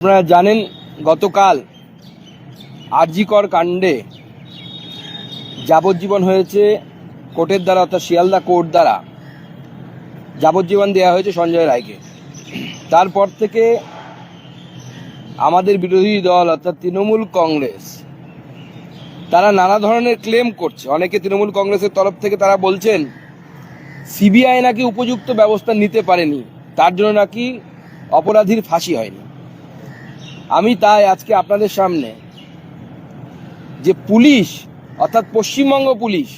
আপনারা জানেন গতকাল আরজিকর কাণ্ডে যাবজ্জীবন হয়েছে কোর্টের দ্বারা, অর্থাৎ শিয়ালদা কোর্ট দ্বারা যাবজ্জীবন দেওয়া হয়েছে সঞ্জয় রায়কে। তারপর থেকে আমাদের বিরোধী দল অর্থাৎ তৃণমূল কংগ্রেস তারা নানা ধরনের ক্লেম করছে। অনেকে তৃণমূল কংগ্রেসের তরফ থেকে তারা বলছেন সিবিআই নাকি উপযুক্ত ব্যবস্থা নিতে পারেনি, তার জন্য নাকি অপরাধীর ফাঁসি হয়নি। আমি তাই আজকে আপনাদের সামনে যে পুলিশ অর্থাৎ পশ্চিমবঙ্গ পুলিশ,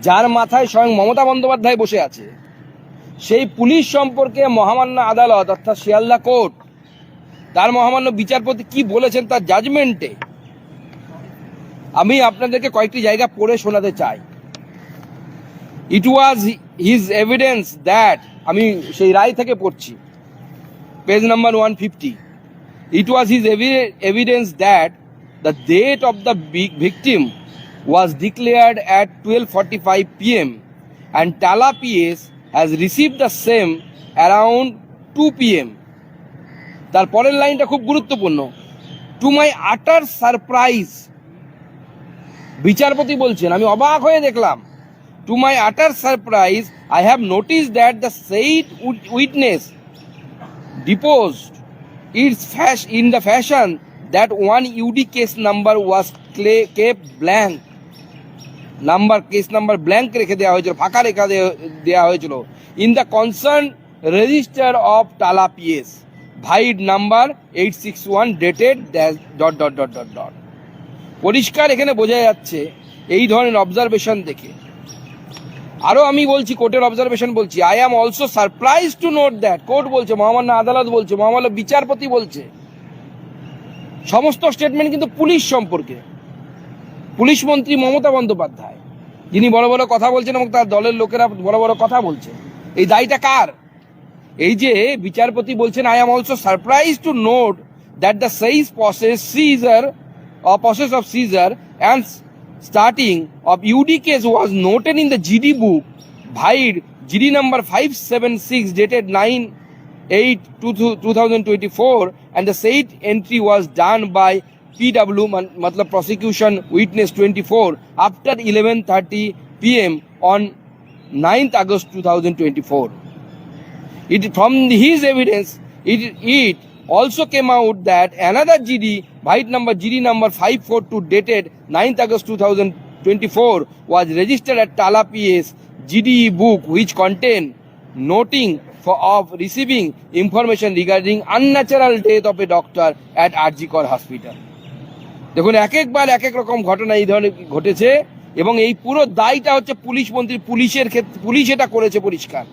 যার মাথায় স্বয়ং মমতা বন্দ্যোপাধ্যায় বসে আছে, সেই পুলিশ সম্পর্কে মহামান্য আদালত অর্থাৎ শিয়ালদা কোর্ট তার মহামান্য বিচারপতি কি বলেছেন তার জাজমেন্টে আমি আপনাদেরকে কয়েকটি জায়গা পড়ে শোনাতে চাই। ইট ওয়াজ হিজ এভিডেন্স দ্যাট, আমি সেই রায় থেকে পড়ছি, page number 150. It was his evidence that the date of the victim was declared at 12:45 p.m. and Tala PS has received the same around 2 p.m. তার পরের লাইনটা খুব গুরুত্বপূর্ণ। টু মাই আটার সারপ্রাইজ, বিচারপতি বলছেন, আমি অবাক হয়ে দেখলাম, টু মাই আটার surprise I have notice that the said witness deposed in the fashion that one UD case number was kept blank. Case number blank রেখে দেওয়া হয়েছিল, ফাঁকা রেখে দেওয়া হয়েছিল in the concerned register of Tala PS, vide number 861 dated ... পরিষ্কার এখানে বোঝা যাচ্ছে এই ধরনের অবজারভেশন দেখে। আরো আমি বলছি, কোর্টের অবজারভেশন বলছি, I am also surprise to note that, court বলছে, মহামান্য আদালত বলছে, মহামান্য বিচারপতি বলছে, সমস্ত স্টেটমেন্ট কিন্তু পুলিশ সম্পর্কে। পুলিশ মন্ত্রী মমতা বন্দ্যোপাধ্যায় যিনি বড় বড় কথা বলছেন এবং তার দলের লোকেরা বড় বড় কথা বলছে, এই দায়টা কার? এই যে বিচারপতি বলছেন, I am also surprise to note that the সেইজ process of seizure and starting of UD case was noted in the GD book, Bhide GD number 576 dated 9/8/2024, and the said entry was done by PW matlab prosecution witness 24 after 11:30 p.m. on 9th August 2024. From his evidence, it also came out that another GD, Bhide number GD number 542 dated 9th August 2024 was registered at Tala PS GDE book, which contained noting of receiving information regarding unnatural death of a doctor at RG Kar hospital. দেখুন, এক একবার এক এক রকম ঘটনা এই ধরনের ঘটেছে এবং এই পুরো দায়টা হচ্ছে পুলিশ মন্ত্রী, পুলিশের ক্ষেত্রে পুলিশ এটা করেছে পরিষ্কার।